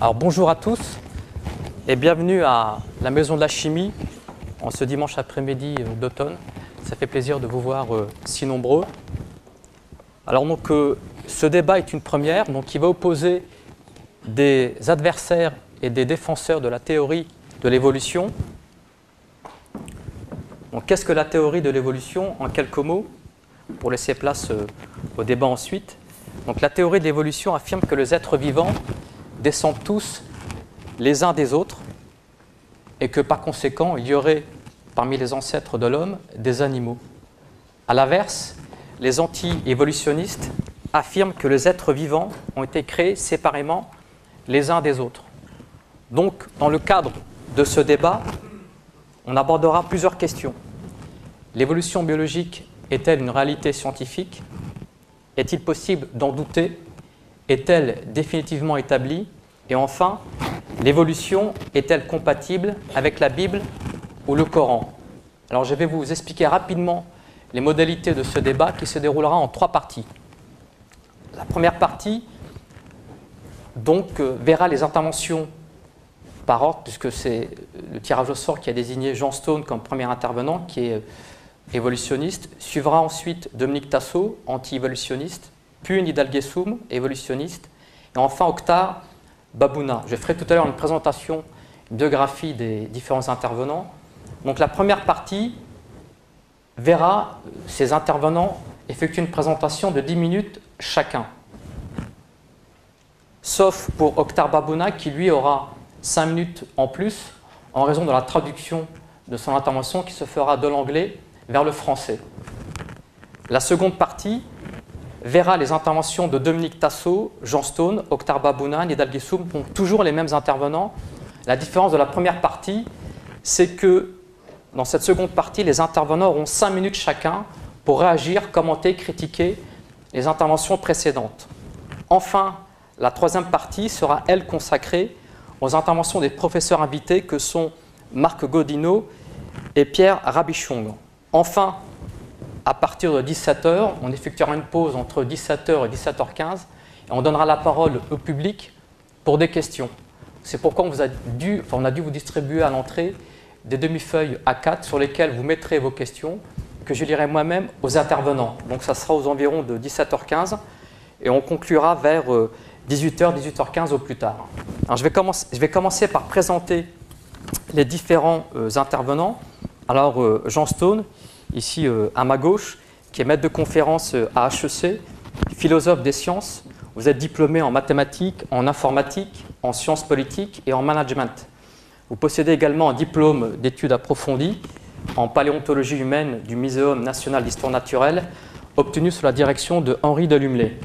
Alors bonjour à tous et bienvenue à la Maison de la Chimie en ce dimanche après-midi d'automne. Ça fait plaisir de vous voir si nombreux. Alors donc ce débat est une première, donc il va opposer des adversaires et des défenseurs de la théorie de l'évolution. Donc qu'est-ce que la théorie de l'évolution en quelques mots pour laisser place au débat ensuite. Donc la théorie de l'évolution affirme que les êtres vivants descendent tous les uns des autres et que par conséquent, il y aurait parmi les ancêtres de l'homme des animaux. A l'inverse, les anti-évolutionnistes affirment que les êtres vivants ont été créés séparément les uns des autres. Donc, dans le cadre de ce débat, on abordera plusieurs questions. L'évolution biologique est-elle une réalité scientifique? Est-il possible d'en douter? Est-elle définitivement établie? Et enfin, l'évolution est-elle compatible avec la Bible ou le Coran? Alors je vais vous expliquer rapidement les modalités de ce débat qui se déroulera en 3 parties. La première partie donc, verra les interventions par ordre, puisque c'est le tirage au sort qui a désigné Jean Stone comme premier intervenant, qui est évolutionniste. Suivra ensuite Dominique Tasso, anti-évolutionniste, puis Nidal Guessoum, évolutionniste, et enfin Oktar Babouna. Je ferai tout à l'heure une présentation, une biographie des différents intervenants. Donc la première partie verra ces intervenants effectuer une présentation de 10 minutes chacun. Sauf pour Oktar Babouna qui lui aura 5 minutes en plus en raison de la traduction de son intervention qui se fera de l'anglais vers le français. La seconde partie verra les interventions de Dominique Tasso, Jean Stone, Oktar Babouna, Nidal Guessoum, donc toujours les mêmes intervenants. La différence de la première partie, c'est que dans cette seconde partie, les intervenants auront 5 minutes chacun pour réagir, commenter, critiquer les interventions précédentes. Enfin, la troisième partie sera, elle, consacrée aux interventions des professeurs invités que sont Marc Godinot et Pierre Rabichong. Enfin, à partir de 17h, on effectuera une pause entre 17h et 17h15 et on donnera la parole au public pour des questions. C'est pourquoi on a dû vous distribuer à l'entrée des demi-feuilles A4 sur lesquelles vous mettrez vos questions que je lirai moi-même aux intervenants. Donc ça sera aux environs de 17h15 et on conclura vers 18h, 18h15 au plus tard. Alors je vais commencer par présenter les différents intervenants. Alors Jean Stone, ici à ma gauche, qui est maître de conférence à HEC, philosophe des sciences. Vous êtes diplômé en mathématiques, en informatique, en sciences politiques et en management. Vous possédez également un diplôme d'études approfondies en paléontologie humaine du Muséum national d'histoire naturelle, obtenu sous la direction de Henri Delumlé.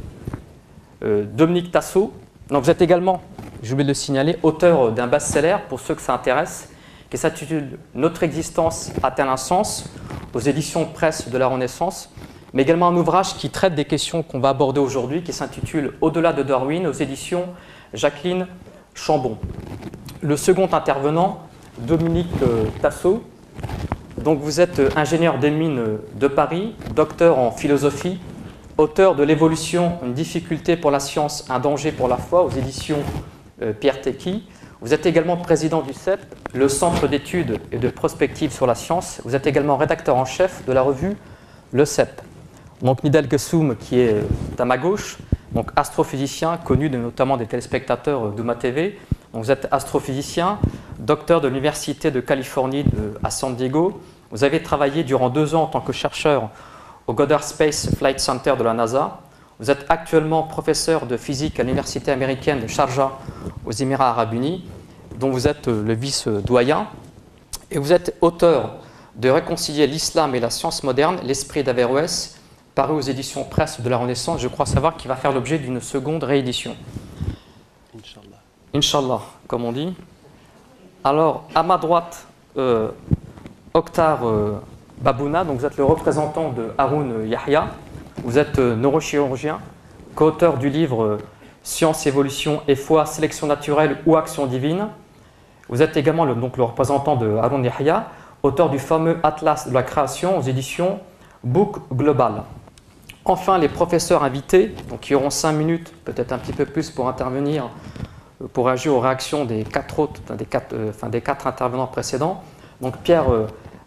Dominique Tasso, donc vous êtes également, je voulais le signaler, auteur d'un best-seller, pour ceux que ça intéresse, qui s'intitule « Notre existence a-t-elle un sens ?» aux éditions Presse de la Renaissance, mais également un ouvrage qui traite des questions qu'on va aborder aujourd'hui, qui s'intitule « Au-delà de Darwin » aux éditions Jacqueline Chambon. Le second intervenant, Dominique Tasso, donc vous êtes ingénieur des mines de Paris, docteur en philosophie, auteur de L'évolution, une difficulté pour la science, un danger pour la foi aux éditions Pierre Tecky. Vous êtes également président du CEP, le Centre d'études et de prospective sur la science. Vous êtes également rédacteur en chef de la revue Le CEP. Donc Nidal Guessoum, qui est à ma gauche, donc astrophysicien, connu notamment des téléspectateurs d'Ouma TV. Donc vous êtes astrophysicien, docteur de l'Université de Californie à San Diego. Vous avez travaillé durant 2 ans en tant que chercheur au Goddard Space Flight Center de la NASA. Vous êtes actuellement professeur de physique à l'Université américaine de Sharjah aux Émirats arabes unis, dont vous êtes le vice-doyen. Et vous êtes auteur de Réconcilier l'islam et la science moderne, l'esprit d'Averroès, paru aux éditions Presse de la Renaissance. Je crois savoir qu'il va faire l'objet d'une seconde réédition. Oktar Babouna, donc vous êtes le représentant de Haroun Yahya. Vous êtes neurochirurgien, co-auteur du livre Science, évolution et foi, sélection naturelle ou action divine. Vous êtes également le représentant de Haroun Yahya, auteur du fameux Atlas de la création aux éditions Book Global. Enfin, les professeurs invités, donc qui auront 5 minutes, peut-être un petit peu plus pour intervenir, pour réagir aux réactions des 4 intervenants précédents. Donc Pierre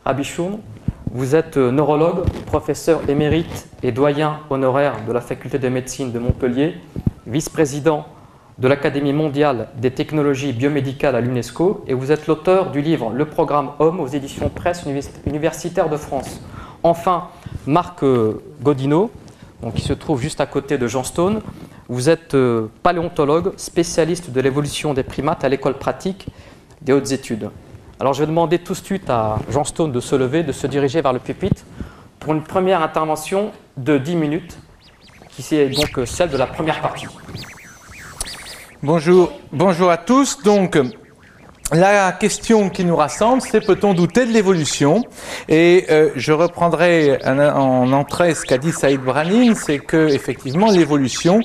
Rabichoun, vous êtes neurologue, professeur émérite et doyen honoraire de la faculté de médecine de Montpellier, vice-président de l'Académie mondiale des technologies biomédicales à l'UNESCO, et vous êtes l'auteur du livre Le programme Homme aux éditions Presse universitaire de France. Enfin, Marc Godineau, qui se trouve juste à côté de Jean Stone. Vous êtes paléontologue, spécialiste de l'évolution des primates à l'école pratique des hautes études. Alors je vais demander tout de suite à Jean Stone de se lever, de se diriger vers le pupitre pour une première intervention de 10 minutes, qui est donc celle de la première partie. Bonjour à tous. Donc, la question qui nous rassemble, c'est peut-on douter de l'évolution? Et je reprendrai en entrée ce qu'a dit Saïd Branin, c'est que effectivement l'évolution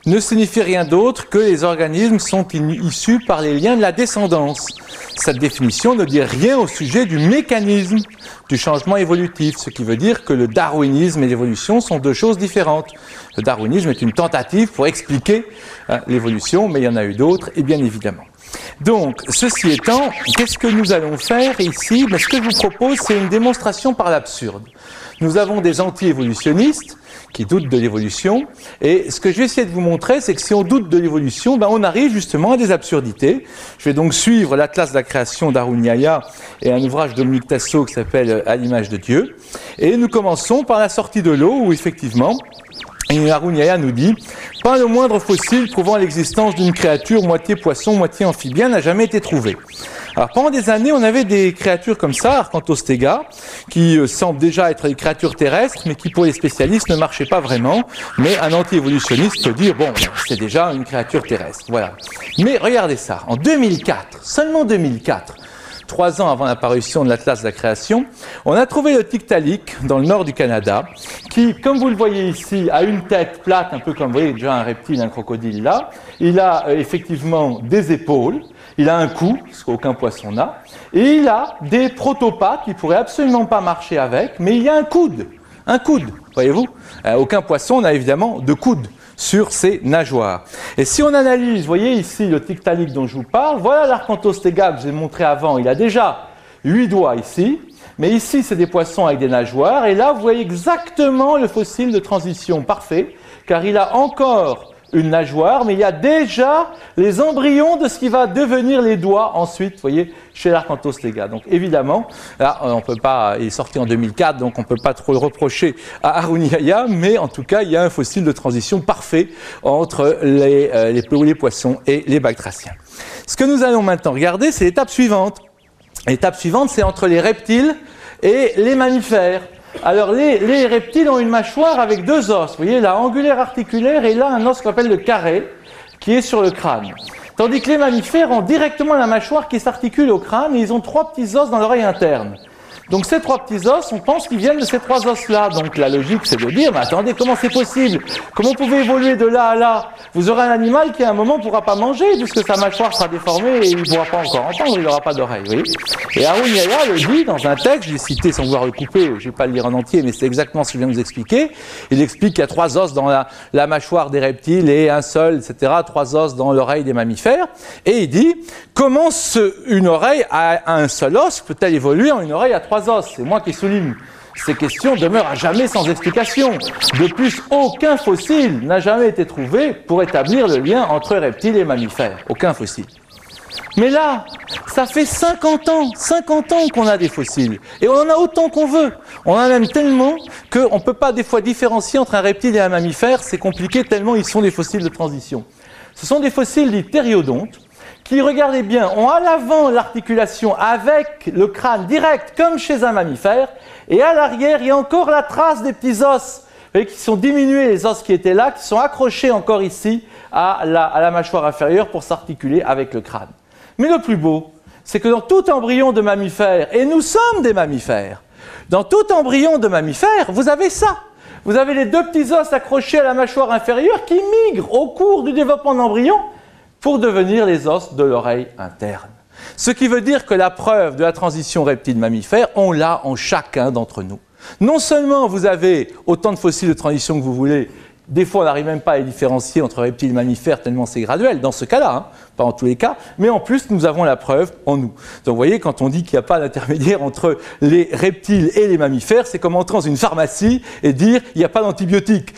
ne signifie rien d'autre que les organismes sont issus par les liens de la descendance. Cette définition ne dit rien au sujet du mécanisme du changement évolutif, ce qui veut dire que le darwinisme et l'évolution sont deux choses différentes. Le darwinisme est une tentative pour expliquer l'évolution, mais il y en a eu d'autres, et bien évidemment. Donc, ceci étant, qu'est-ce que nous allons faire ici? Ce que je vous propose, c'est une démonstration par l'absurde. Nous avons des anti-évolutionnistes qui doutent de l'évolution, et ce que je vais essayer de vous montrer, c'est que si on doute de l'évolution, on arrive justement à des absurdités. Je vais donc suivre l'Atlas de la création d'Haroun Yahya et un ouvrage de Dominique Tassot qui s'appelle À l'image de Dieu, et nous commençons par la sortie de l'eau, où effectivement, Haroun Yahya nous dit « Pas le moindre fossile prouvant l'existence d'une créature moitié poisson, moitié amphibien n'a jamais été trouvé. » Alors pendant des années, on avait des créatures comme ça, Archanthostega, qui semblent déjà être des créatures terrestres, mais qui pour les spécialistes ne marchaient pas vraiment. Mais un anti-évolutionniste peut dire, bon, c'est déjà une créature terrestre, voilà. Mais regardez ça, en 2004, seulement 2004, 3 ans avant l'apparition de l'Atlas de la création, on a trouvé le Tiktaalik dans le nord du Canada, qui, comme vous le voyez ici, a une tête plate, un peu comme, vous voyez, déjà un reptile, un crocodile là. Il a effectivement des épaules, il a un cou, ce qu'aucun poisson n'a, et il a des protopas qui ne pourraient absolument pas marcher avec, mais il y a un coude, voyez-vous. Aucun poisson n'a évidemment de coude sur ses nageoires. Et si on analyse, vous voyez ici le Tiktaalik dont je vous parle, voilà l'Archanthostega que j'ai montré avant, il a déjà 8 doigts ici, mais ici c'est des poissons avec des nageoires, et là vous voyez exactement le fossile de transition parfait, car il a encore une nageoire, mais il y a déjà les embryons de ce qui va devenir les doigts ensuite, vous voyez, chez l'Archanthostega. Donc évidemment, là, on peut pas, il est sorti en 2004, donc on ne peut pas trop le reprocher à Haroun Yahya, mais en tout cas, il y a un fossile de transition parfait entre les poissons et les batraciens. Ce que nous allons maintenant regarder, c'est l'étape suivante. L'étape suivante, c'est entre les reptiles et les mammifères. Alors, les reptiles ont une mâchoire avec 2 os. Vous voyez, là, angulaire articulaire, et là, un os qu'on appelle le carré, qui est sur le crâne. Tandis que les mammifères ont directement la mâchoire qui s'articule au crâne, et ils ont 3 petits os dans l'oreille interne. Donc ces 3 petits os, on pense qu'ils viennent de ces 3 os-là. Donc la logique, c'est de dire, mais attendez, comment c'est possible? Comment vous pouvez évoluer de là à là? Vous aurez un animal qui à un moment ne pourra pas manger, puisque sa mâchoire sera déformée et il ne pourra pas encore entendre, il n'aura pas d'oreille. Oui. Et Haroun Yahya le dit dans un texte, j'ai cité sans vouloir le couper, je ne vais pas le lire en entier, mais c'est exactement ce que je viens de vous expliquer. Il explique qu'il y a 3 os dans la mâchoire des reptiles et un seul, etc., 3 os dans l'oreille des mammifères. Et il dit, comment une oreille à un seul os peut-elle évoluer en une oreille à 3 os? C'est moi qui souligne. Ces questions demeurent à jamais sans explication. De plus, aucun fossile n'a jamais été trouvé pour établir le lien entre reptiles et mammifères. Aucun fossile. Mais là, ça fait 50 ans qu'on a des fossiles. Et on en a autant qu'on veut. On en a même tellement qu'on ne peut pas des fois différencier entre un reptile et un mammifère. C'est compliqué tellement ils sont des fossiles de transition. Ce sont des fossiles dits thériodontes, qui, regardez bien, ont à l'avant l'articulation avec le crâne direct, comme chez un mammifère, et à l'arrière, il y a encore la trace des petits os, vous voyez, qui sont diminués, les os qui étaient là, qui sont accrochés encore ici à la mâchoire inférieure pour s'articuler avec le crâne. Mais le plus beau, c'est que dans tout embryon de mammifère, et nous sommes des mammifères, dans tout embryon de mammifère, vous avez ça. Vous avez les deux petits os accrochés à la mâchoire inférieure qui migrent au cours du développement de l'embryon pour devenir les os de l'oreille interne. Ce qui veut dire que la preuve de la transition reptile-mammifère, on l'a en chacun d'entre nous. Non seulement vous avez autant de fossiles de transition que vous voulez, des fois on n'arrive même pas à les différencier entre reptiles et mammifères tellement c'est graduel, dans ce cas-là, hein, pas en tous les cas, mais en plus nous avons la preuve en nous. Donc vous voyez, quand on dit qu'il n'y a pas d'intermédiaire entre les reptiles et les mammifères, c'est comme entrer dans une pharmacie et dire il n'y a pas d'antibiotiques.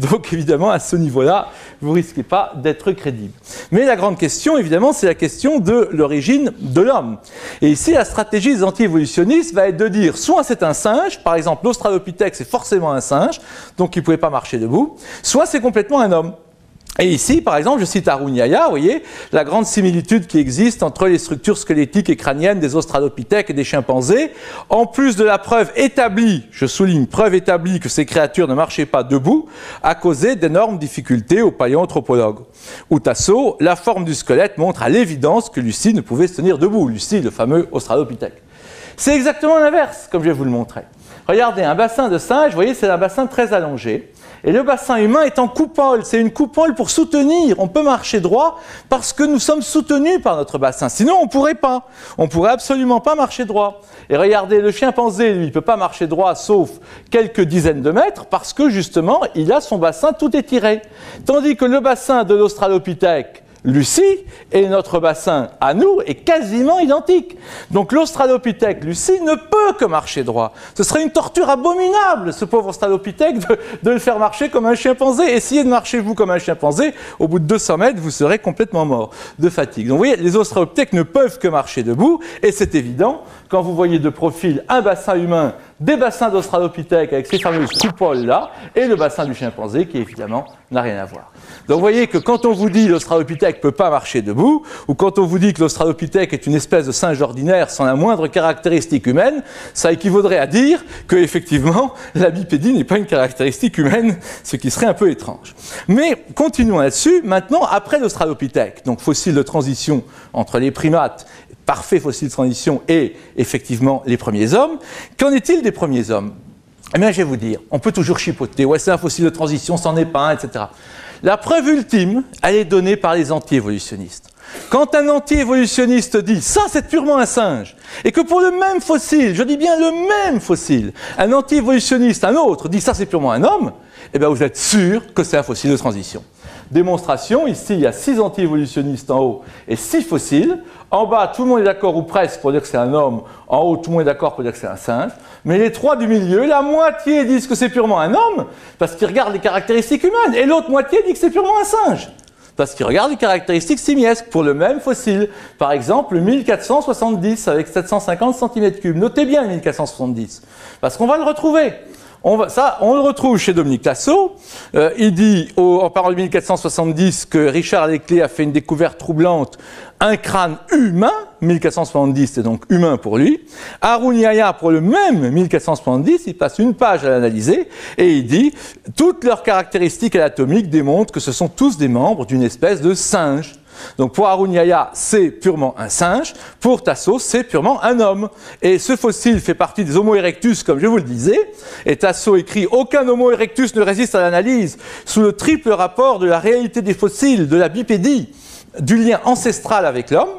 Donc évidemment à ce niveau-là, vous ne risquez pas d'être crédible. Mais la grande question, évidemment, c'est la question de l'origine de l'homme. Et ici, la stratégie des anti-évolutionnistes va être de dire soit c'est un singe, par exemple l'Australopithèque c'est forcément un singe, donc il ne pouvait pas marcher debout, soit c'est complètement un homme. Et ici, par exemple, je cite Haroun Yahya, vous voyez, la grande similitude qui existe entre les structures squelettiques et crâniennes des australopithèques et des chimpanzés, en plus de la preuve établie, je souligne, preuve établie que ces créatures ne marchaient pas debout, a causé d'énormes difficultés aux paléoanthropologues. Ou Tasso, la forme du squelette montre à l'évidence que Lucie ne pouvait se tenir debout, Lucie, le fameux australopithèque. C'est exactement l'inverse, comme je vais vous le montrer. Regardez, un bassin de singe, vous voyez, c'est un bassin très allongé. Et le bassin humain est en coupole, c'est une coupole pour soutenir. On peut marcher droit parce que nous sommes soutenus par notre bassin. Sinon, on ne pourrait pas. On ne pourrait absolument pas marcher droit. Et regardez, le chimpanzé, lui, il ne peut pas marcher droit sauf quelques dizaines de mètres parce que, justement, il a son bassin tout étiré. Tandis que le bassin de l'Australopithèque, Lucie, et notre bassin à nous est quasiment identique. Donc l'Australopithèque Lucie ne peut que marcher droit. Ce serait une torture abominable, ce pauvre Australopithèque, de le faire marcher comme un chimpanzé. Essayez de marcher vous comme un chimpanzé, au bout de 200 mètres, vous serez complètement mort de fatigue. Donc vous voyez, les Australopithèques ne peuvent que marcher debout, et c'est évident, quand vous voyez de profil un bassin humain, des bassins d'Australopithèque avec ces fameuses coupoles-là, et le bassin du chimpanzé qui, évidemment, n'a rien à voir. Donc vous voyez que quand on vous dit l'Australopithèque ne peut pas marcher debout, ou quand on vous dit que l'Australopithèque est une espèce de singe ordinaire sans la moindre caractéristique humaine, ça équivaudrait à dire que, effectivement, la bipédie n'est pas une caractéristique humaine, ce qui serait un peu étrange. Mais continuons là-dessus. Maintenant, après l'Australopithèque, donc fossile de transition entre les primates, parfait fossile de transition, et effectivement les premiers hommes, qu'en est-il des premiers hommes? Eh bien, je vais vous dire, on peut toujours chipoter, ouais, c'est un fossile de transition, c'en est pas un, etc. La preuve ultime, elle est donnée par les anti-évolutionnistes. Quand un anti-évolutionniste dit « ça, c'est purement un singe », et que pour le même fossile, je dis bien le même fossile, un anti-évolutionniste, un autre, dit « ça, c'est purement un homme », eh bien, vous êtes sûr que c'est un fossile de transition. Démonstration, ici, il y a 6 anti-évolutionnistes en haut et 6 fossiles. En bas, tout le monde est d'accord, ou presque, pour dire que c'est un homme. En haut, tout le monde est d'accord pour dire que c'est un singe. Mais les 3 du milieu, la moitié disent que c'est purement un homme, parce qu'ils regardent les caractéristiques humaines, et l'autre moitié dit que c'est purement un singe, parce qu'ils regardent les caractéristiques simiesques pour le même fossile. Par exemple, le 1470 avec 750 cm3. Notez bien le 1470, parce qu'on va le retrouver. On le retrouve chez Dominique Tasso. Il dit, en parlant de 1470, que Richard Leclerc a fait une découverte troublante, un crâne humain, 1470, c'est donc humain pour lui. Haroun Yahya, pour le même 1470, il passe une page à l'analyser, et il dit, toutes leurs caractéristiques anatomiques démontrent que ce sont tous des membres d'une espèce de singe. Donc pour Haroun Yahya, c'est purement un singe, pour Tasso, c'est purement un homme. Et ce fossile fait partie des Homo erectus, comme je vous le disais, et Tasso écrit « Aucun Homo erectus ne résiste à l'analyse sous le triple rapport de la réalité des fossiles, de la bipédie, du lien ancestral avec l'homme »,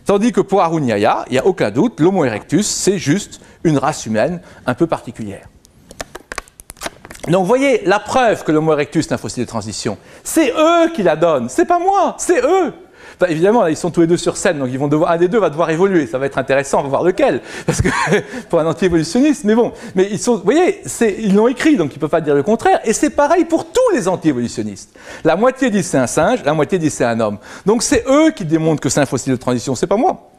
tandis que pour Haroun Yahya, il n'y a aucun doute, l'Homo erectus, c'est juste une race humaine un peu particulière. Donc vous voyez, la preuve que l'Homo erectus est un fossile de transition, c'est eux qui la donnent, c'est pas moi, c'est eux. Enfin, évidemment, là, ils sont tous les deux sur scène, donc un des deux va devoir évoluer, ça va être intéressant, on va voir lequel, parce que pour un anti-évolutionniste, mais bon, mais ils sont, vous voyez, ils l'ont écrit, donc ils ne peuvent pas dire le contraire, et c'est pareil pour tous les anti-évolutionnistes. La moitié dit c'est un singe, la moitié dit c'est un homme. Donc c'est eux qui démontrent que c'est un fossile de transition, c'est pas moi.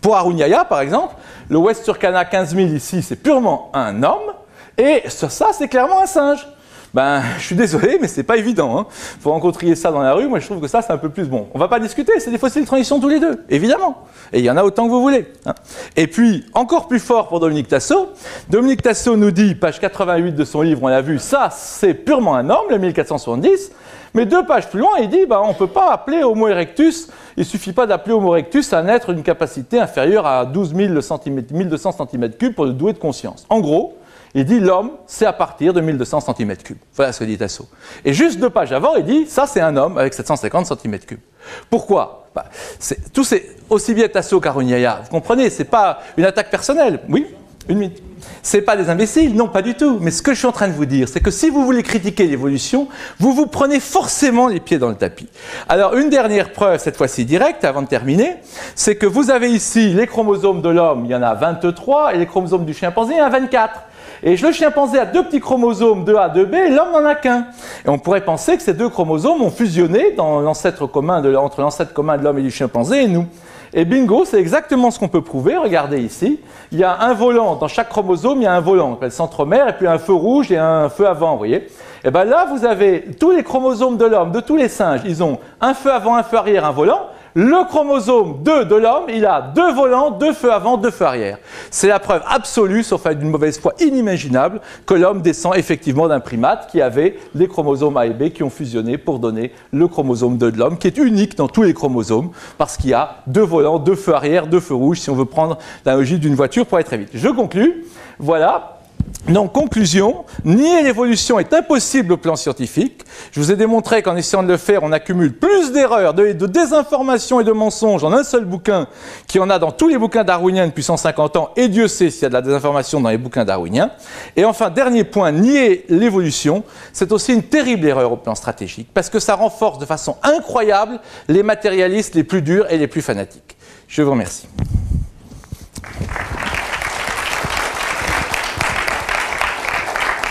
Pour Haroun Yahya, par exemple, le West Turkana 15000 ici, c'est purement un homme, et sur ça, c'est clairement un singe. Ben, je suis désolé, mais c'est pas évident. Hein. Vous rencontriez ça dans la rue, moi je trouve que ça c'est un peu plus bon. On va pas discuter, c'est des fossiles de transition tous les deux, évidemment. Et il y en a autant que vous voulez. Hein. Et puis, encore plus fort pour Dominique Tasso. Dominique Tasso nous dit, page 88 de son livre, on l'a vu, ça c'est purement un homme, le 1470. Mais 2 pages plus loin, il dit, on ne peut pas appeler Homo erectus, il ne suffit pas d'appeler Homo erectus un être d'une capacité inférieure à 12 1200 cm3 pour le douer de conscience. En gros, il dit l'homme, c'est à partir de 1200 cm3. Voilà ce que dit Tasso. Et juste 2 pages avant, il dit ça, c'est un homme avec 750 cm3. Pourquoi? Tout c'est aussi bien Tasso qu'Aruniaya. Vous comprenez? Ce n'est pas une attaque personnelle. Oui? Une minute. Ce n'est pas des imbéciles, non, pas du tout. Mais ce que je suis en train de vous dire, c'est que si vous voulez critiquer l'évolution, vous vous prenez forcément les pieds dans le tapis. Alors, une dernière preuve, cette fois-ci directe, avant de terminer, c'est que vous avez ici les chromosomes de l'homme, il y en a 23, et les chromosomes du chimpanzé, il y en a 24. Et le chimpanzé a 2 petits chromosomes, 2A, 2B, et l'homme n'en a qu'un. Et on pourrait penser que ces 2 chromosomes ont fusionné dans l'ancêtre commun entre l'ancêtre commun de l'homme et du chimpanzé et nous. Et bingo, c'est exactement ce qu'on peut prouver. Regardez ici, il y a un volant, dans chaque chromosome, il y a un volant, le centromère, et puis un feu rouge et un feu avant, vous voyez. Et bien là, vous avez tous les chromosomes de l'homme, de tous les singes, ils ont un feu avant, un feu arrière, un volant. Le chromosome 2 de l'homme, il a 2 volants, 2 feux avant, 2 feux arrière. C'est la preuve absolue, sauf avec d'une mauvaise foi inimaginable, que l'homme descend effectivement d'un primate qui avait les chromosomes A et B qui ont fusionné pour donner le chromosome 2 de l'homme, qui est unique dans tous les chromosomes, parce qu'il y a 2 volants, 2 feux arrière, 2 feux rouges, si on veut prendre la logique d'une voiture pour aller très vite. Je conclus. Voilà. Donc, conclusion, nier l'évolution est impossible au plan scientifique. Je vous ai démontré qu'en essayant de le faire, on accumule plus d'erreurs, de désinformation et de mensonges en un seul bouquin qu'il y en a dans tous les bouquins darwiniens depuis 150 ans, et Dieu sait s'il y a de la désinformation dans les bouquins darwiniens. Et enfin, dernier point, nier l'évolution, c'est aussi une terrible erreur au plan stratégique, parce que ça renforce de façon incroyable les matérialistes les plus durs et les plus fanatiques. Je vous remercie.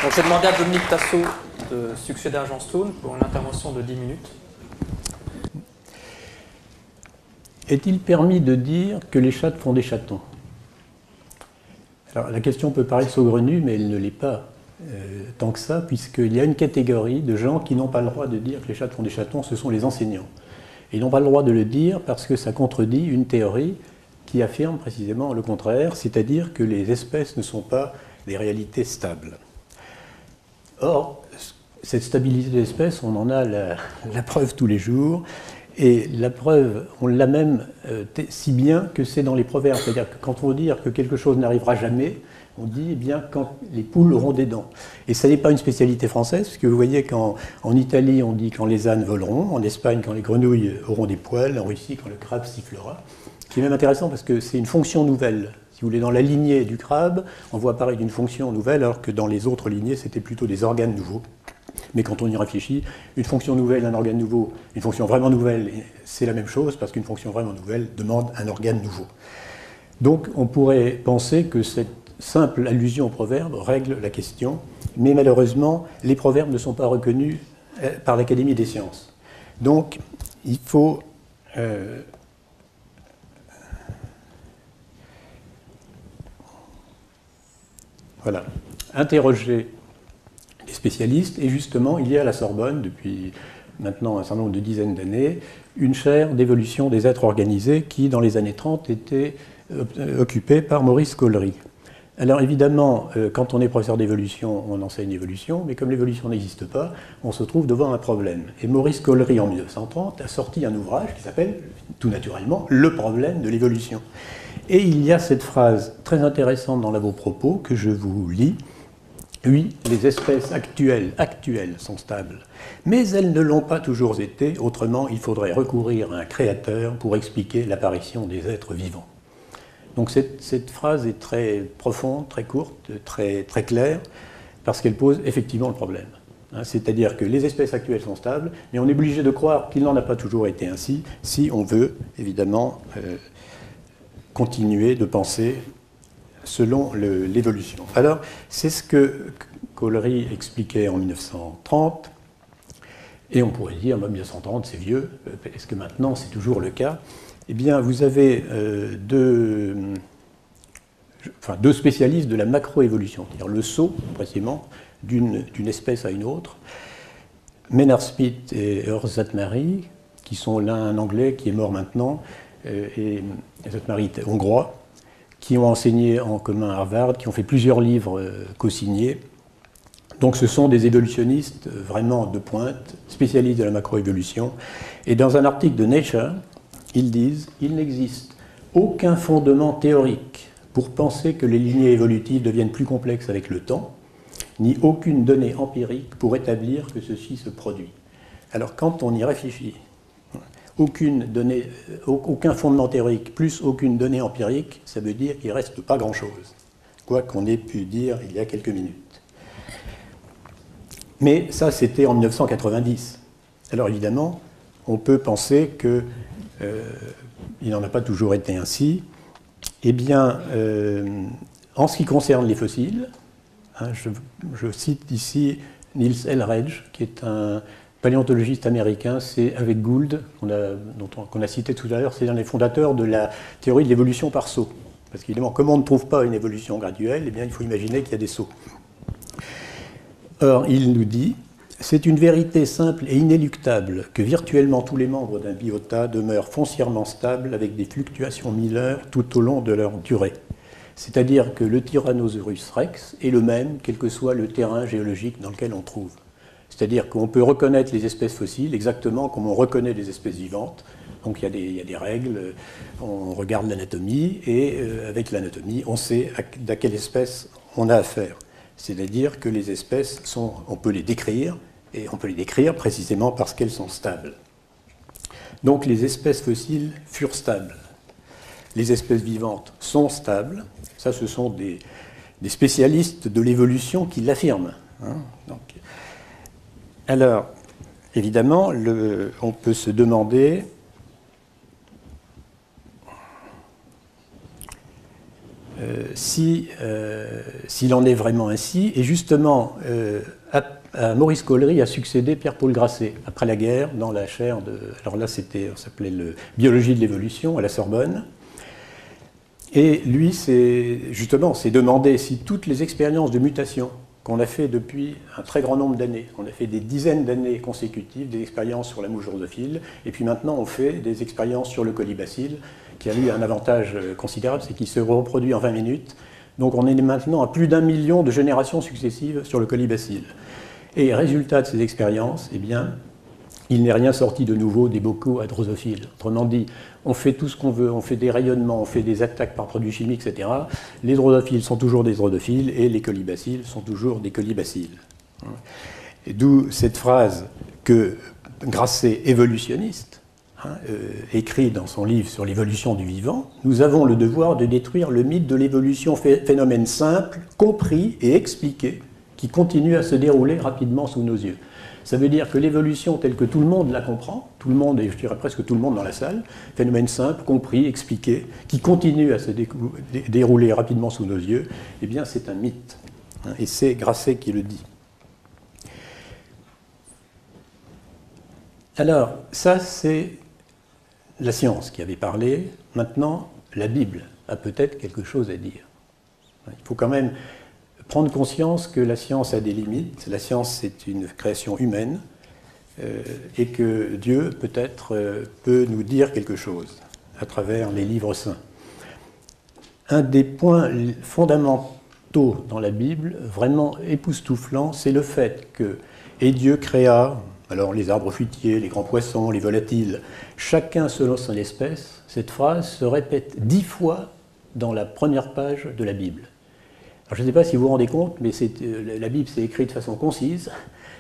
Donc j'ai demandé à Dominique Tasso de succéder à Jean Stone pour une intervention de 10 minutes. Est-il permis de dire que les chattes font des chatons? Alors la question peut paraître saugrenue, mais elle ne l'est pas tant que ça, puisqu'il y a une catégorie de gens qui n'ont pas le droit de dire que les chattes font des chatons, ce sont les enseignants. Et ils n'ont pas le droit de le dire parce que ça contredit une théorie qui affirme précisément le contraire, c'est-à-dire que les espèces ne sont pas des réalités stables. Or, cette stabilité des espèces, on en a la preuve tous les jours, et la preuve, on l'a même si bien que c'est dans les proverbes. C'est-à-dire que quand on veut dire que quelque chose n'arrivera jamais, on dit eh bien quand les poules auront des dents. Et ça n'est pas une spécialité française, parce que vous voyez qu'en Italie, on dit quand les ânes voleront, en Espagne, quand les grenouilles auront des poils, en Russie, quand le crabe sifflera. Ce qui est même intéressant, parce que c'est une fonction nouvelle. Si vous voulez, dans la lignée du crabe, on voit apparaître une fonction nouvelle, alors que dans les autres lignées, c'était plutôt des organes nouveaux. Mais quand on y réfléchit, une fonction nouvelle, un organe nouveau, une fonction vraiment nouvelle, c'est la même chose, parce qu'une fonction vraiment nouvelle demande un organe nouveau. Donc on pourrait penser que cette simple allusion au proverbe règle la question, mais malheureusement, les proverbes ne sont pas reconnus par l'Académie des sciences. Donc il faut... Voilà, interroger les spécialistes, et justement, il y a à la Sorbonne, depuis maintenant un certain nombre de dizaines d'années, une chaire d'évolution des êtres organisés qui, dans les années 30, était occupée par Maurice Collery. Alors évidemment, quand on est professeur d'évolution, on enseigne l'évolution, mais comme l'évolution n'existe pas, on se trouve devant un problème. Et Maurice Collery, en 1930, a sorti un ouvrage qui s'appelle, tout naturellement, « Le problème de l'évolution ». Et il y a cette phrase très intéressante dans l'avant-propos que je vous lis. Oui, les espèces actuelles sont stables, mais elles ne l'ont pas toujours été, autrement il faudrait recourir à un créateur pour expliquer l'apparition des êtres vivants. Donc cette phrase est très profonde, très courte, très claire, parce qu'elle pose effectivement le problème. C'est-à-dire que les espèces actuelles sont stables, mais on est obligé de croire qu'il n'en a pas toujours été ainsi, si on veut évidemment continuer de penser selon l'évolution. Alors, c'est ce que Collery expliquait en 1930, et on pourrait dire, 1930 c'est vieux, est-ce que maintenant c'est toujours le cas? Eh bien, vous avez deux enfin deux spécialistes de la macroévolution, c'est-à-dire le saut, précisément, d'une espèce à une autre. Maynard Smith et Earl Szatmary, qui sont l'un un anglais qui est mort maintenant, et Szatmary était hongrois, qui ont enseigné en commun à Harvard, qui ont fait plusieurs livres co-signés. Donc ce sont des évolutionnistes vraiment de pointe, spécialistes de la macroévolution. Et dans un article de Nature, ils disent « Il n'existe aucun fondement théorique pour penser que les lignées évolutives deviennent plus complexes avec le temps, ni aucune donnée empirique pour établir que ceci se produit. » Alors quand on y réfléchit, aucun fondement théorique plus aucune donnée empirique, ça veut dire qu'il ne reste pas grand-chose, quoi qu'on ait pu dire il y a quelques minutes. Mais ça, c'était en 1990. Alors évidemment, on peut penser qu'il n'en a pas toujours été ainsi. Eh bien, en ce qui concerne les fossiles, hein, je cite ici Niels Ehlers, qui est un paléontologiste américain, c'est avec Gould, qu'on a cité tout à l'heure, c'est l'un des fondateurs de la théorie de l'évolution par saut. Parce qu'évidemment, comme on ne trouve pas une évolution graduelle, eh bien, il faut imaginer qu'il y a des sauts. Or, il nous dit « C'est une vérité simple et inéluctable que virtuellement tous les membres d'un biota demeurent foncièrement stables avec des fluctuations mineures tout au long de leur durée. C'est-à-dire que le Tyrannosaurus rex est le même, quel que soit le terrain géologique dans lequel on trouve. C'est-à-dire qu'on peut reconnaître les espèces fossiles exactement comme on reconnaît les espèces vivantes. Donc il y a des règles, on regarde l'anatomie, et avec l'anatomie, on sait à quelle espèce on a affaire. C'est-à-dire que les espèces on peut les décrire, et on peut les décrire précisément parce qu'elles sont stables. Donc les espèces fossiles furent stables. Les espèces vivantes sont stables. Ça, ce sont des spécialistes de l'évolution qui l'affirment. Hein. Alors, évidemment, on peut se demander s'il en est vraiment ainsi. Et justement, à Maurice Collery a succédé Pierre-Paul Grasset, après la guerre, dans la chaire de... Alors là, ça s'appelait Biologie de l'évolution à la Sorbonne. Et lui, s'est demandé si toutes les expériences de mutation qu'on a fait depuis un très grand nombre d'années, on a fait des dizaines d'années consécutives, des expériences sur la mouche drosophile, et puis maintenant on fait des expériences sur le colibacille, qui a eu un avantage considérable, c'est qu'il se reproduit en 20 minutes. Donc on est maintenant à plus d'1 million de générations successives sur le colibacille. Et résultat de ces expériences, eh bien, il n'est rien sorti de nouveau des bocaux à drosophiles. Autrement dit, on fait tout ce qu'on veut, on fait des rayonnements, on fait des attaques par produits chimiques, etc. Les drosophiles sont toujours des drosophiles et les colibacilles sont toujours des colibacilles. D'où cette phrase que Grasset, évolutionniste, écrit dans son livre sur l'évolution du vivant, « Nous avons le devoir de détruire le mythe de l'évolution, phénomène simple, compris et expliqué, qui continue à se dérouler rapidement sous nos yeux. » Ça veut dire que l'évolution telle que tout le monde la comprend, tout le monde, et je dirais presque tout le monde dans la salle, phénomène simple, compris, expliqué, qui continue à se dérouler rapidement sous nos yeux, eh bien c'est un mythe. Et c'est Grasset qui le dit. Alors, ça c'est la science qui avait parlé. Maintenant, la Bible a peut-être quelque chose à dire. Il faut quand même prendre conscience que la science a des limites. La science, c'est une création humaine et que Dieu, peut-être, peut nous dire quelque chose à travers les livres saints. Un des points fondamentaux dans la Bible, vraiment époustouflant, c'est le fait que « Et Dieu créa », alors les arbres fruitiers, les grands poissons, les volatiles, chacun selon son espèce. Cette phrase se répète 10 fois dans la première page de la Bible. Alors, je ne sais pas si vous vous rendez compte, mais la Bible s'est écrite de façon concise.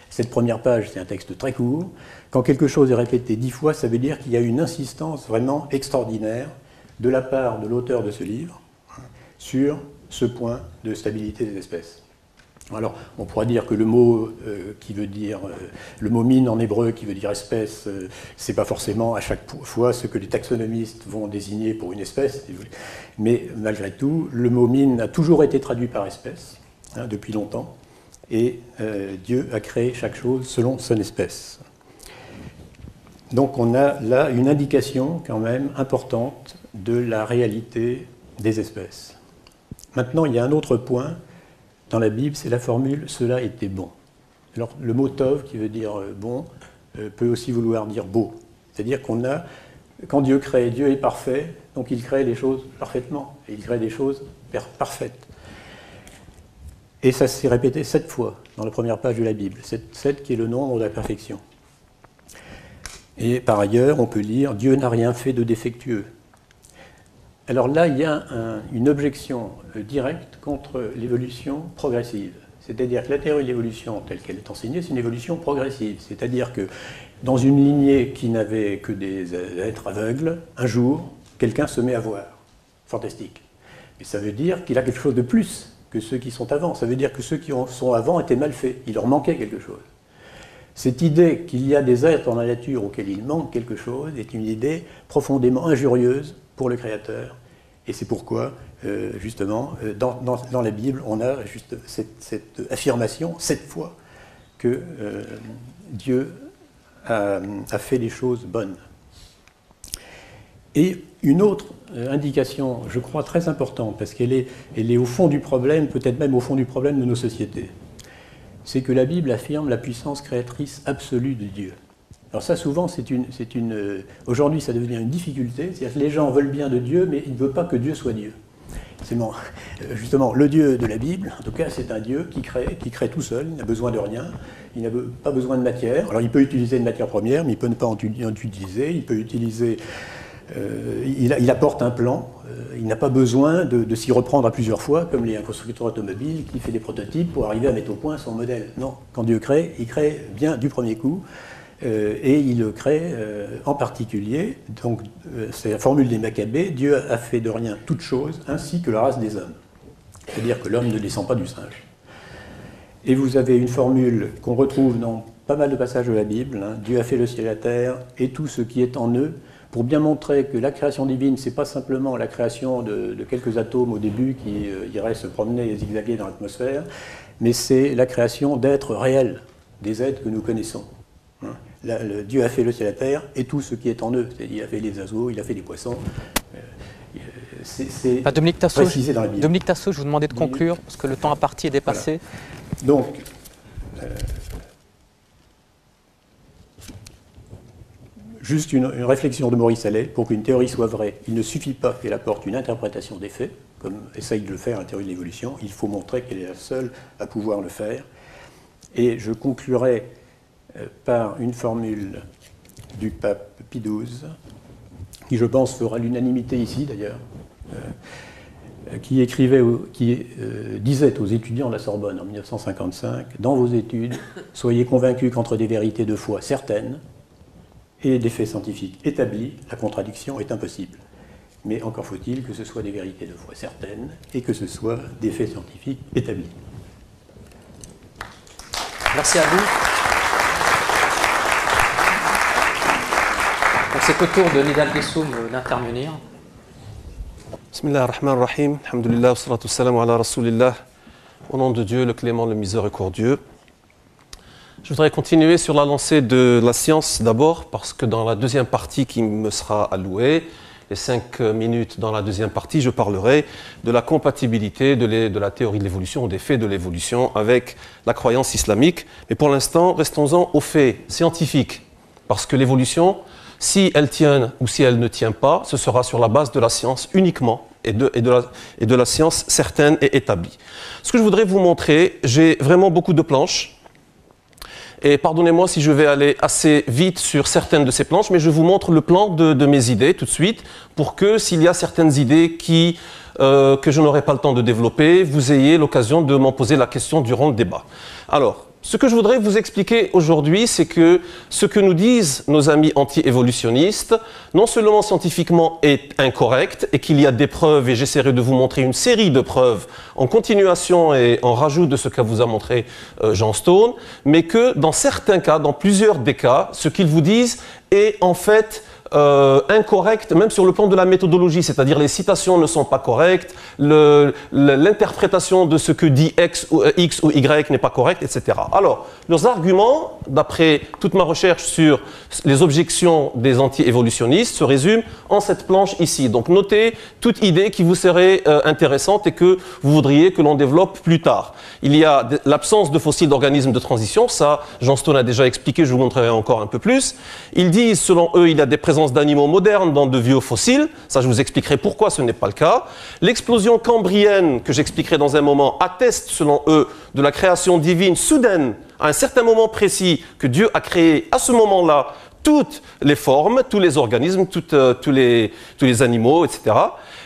Cette première page, c'est un texte très court. Quand quelque chose est répété 10 fois, ça veut dire qu'il y a une insistance vraiment extraordinaire de la part de l'auteur de ce livre sur ce point de stabilité des espèces. Alors, on pourra dire que le mot le mot mine en hébreu qui veut dire espèce, c'est pas forcément à chaque fois ce que les taxonomistes vont désigner pour une espèce, mais malgré tout, le mot mine a toujours été traduit par espèce, depuis longtemps, et Dieu a créé chaque chose selon son espèce. Donc on a là une indication quand même importante de la réalité des espèces. Maintenant, il y a un autre point dans la Bible, c'est la formule « cela était bon ». Alors, le mot « tov », qui veut dire « bon », peut aussi vouloir dire « beau ». C'est-à-dire qu'on a, quand Dieu crée, Dieu est parfait, donc il crée les choses parfaitement, et il crée des choses parfaites. Et ça s'est répété 7 fois dans la première page de la Bible, 7 qui est le nombre de la perfection. Et par ailleurs, on peut lire « Dieu n'a rien fait de défectueux ». Alors là, il y a une objection directe contre l'évolution progressive. C'est-à-dire que la théorie de l'évolution, telle qu'elle est enseignée, c'est une évolution progressive. C'est-à-dire que dans une lignée qui n'avait que des êtres aveugles, un jour, quelqu'un se met à voir. Fantastique. Et ça veut dire qu'il a quelque chose de plus que ceux qui sont avant. Ça veut dire que ceux qui sont avant étaient mal faits. Il leur manquait quelque chose. Cette idée qu'il y a des êtres dans la nature auxquels il manque quelque chose est une idée profondément injurieuse pour le Créateur. Et c'est pourquoi, justement, dans la Bible, on a juste cette affirmation, 7 fois, que Dieu a fait les choses bonnes. Et une autre indication, je crois, très importante, parce qu'elle est au fond du problème, peut-être même au fond du problème de nos sociétés, c'est que la Bible affirme la puissance créatrice absolue de Dieu. Alors ça, souvent, aujourd'hui, ça devient une difficulté, c'est-à-dire que les gens veulent bien de Dieu, mais ils ne veulent pas que Dieu soit Dieu. C'est justement le Dieu de la Bible, en tout cas, c'est un Dieu qui crée tout seul, il n'a besoin de rien, il n'a pas besoin de matière. Alors il peut utiliser une matière première, mais il ne peut ne pas en utiliser, il peut utiliser... il apporte un plan, il n'a pas besoin de s'y reprendre à plusieurs fois, comme un constructeur automobile qui fait des prototypes pour arriver à mettre au point son modèle. Non, quand Dieu crée, il crée bien du premier coup, et il le crée en particulier, donc c'est la formule des Maccabées, Dieu a fait de rien toute chose, ainsi que la race des hommes. C'est-à-dire que l'homme ne descend pas du singe. Et vous avez une formule qu'on retrouve dans pas mal de passages de la Bible, hein, Dieu a fait le ciel et la terre, et tout ce qui est en eux, pour bien montrer que la création divine, ce n'est pas simplement la création de quelques atomes au début qui iraient se promener et zigzaguer dans l'atmosphère, mais c'est la création d'êtres réels, des êtres que nous connaissons. Dieu a fait le ciel et la terre et tout ce qui est en eux. Il a fait les oiseaux, il a fait les poissons. C'est Dominique Tasso, précisé dans la Bible. Dominique Tasso, je vous demandais de conclure, parce que le temps imparti est dépassé. Voilà. Donc, juste une réflexion de Maurice Allais, pour qu'une théorie soit vraie, il ne suffit pas qu'elle apporte une interprétation des faits, comme essaye de le faire la théorie de l'évolution, il faut montrer qu'elle est la seule à pouvoir le faire. Et je conclurai par une formule du pape Pie XII, qui je pense fera l'unanimité ici d'ailleurs, qui disait aux étudiants de la Sorbonne en 1955, « Dans vos études, soyez convaincus qu'entre des vérités de foi certaines et des faits scientifiques établis, la contradiction est impossible. Mais encore faut-il que ce soit des vérités de foi certaines et que ce soit des faits scientifiques établis. » Merci à vous. Donc c'est au tour de Nidal Bessoum d'intervenir. Bismillah ar-Rahman ar-Rahim, alhamdulillah, wa salatu salam ala rasulillah. Au nom de Dieu, le clément, le miséricordieux. Je voudrais continuer sur la lancée de la science d'abord, parce que dans la deuxième partie qui me sera allouée, les 5 minutes dans la deuxième partie, je parlerai de la compatibilité de la théorie de l'évolution, ou des faits de l'évolution avec la croyance islamique. Mais pour l'instant, restons-en aux faits scientifiques, parce que l'évolution, si elle tient ou si elle ne tient pas, ce sera sur la base de la science uniquement et de la science certaine et établie. Ce que je voudrais vous montrer, j'ai vraiment beaucoup de planches. Et pardonnez-moi si je vais aller assez vite sur certaines de ces planches, mais je vous montre le plan de mes idées tout de suite, pour que s'il y a certaines idées que je n'aurai pas le temps de développer, vous ayez l'occasion de m'en poser la question durant le débat. Alors, ce que je voudrais vous expliquer aujourd'hui, c'est que ce que nous disent nos amis anti-évolutionnistes, non seulement scientifiquement est incorrect, et qu'il y a des preuves, et j'essaierai de vous montrer une série de preuves en continuation et en rajout de ce qu'a vous a montré Jean Stone, mais que dans certains cas, dans plusieurs des cas, ce qu'ils vous disent est en fait incorrecte, même sur le plan de la méthodologie, c'est-à-dire les citations ne sont pas correctes, l'interprétation de ce que dit X ou Y n'est pas correcte, etc. Alors, leurs arguments, d'après toute ma recherche sur les objections des anti-évolutionnistes, se résument en cette planche ici. Donc, notez toute idée qui vous serait intéressante et que vous voudriez que l'on développe plus tard. Il y a l'absence de fossiles d'organismes de transition, ça, Jean Stone a déjà expliqué, je vous montrerai encore un peu plus. Ils disent, selon eux, il y a des présences d'animaux modernes dans de vieux fossiles. Ça, je vous expliquerai pourquoi ce n'est pas le cas. L'explosion cambrienne, que j'expliquerai dans un moment, atteste, selon eux, de la création divine soudaine, à un certain moment précis, que Dieu a créé à ce moment-là toutes les formes, tous les organismes, tous les animaux, etc.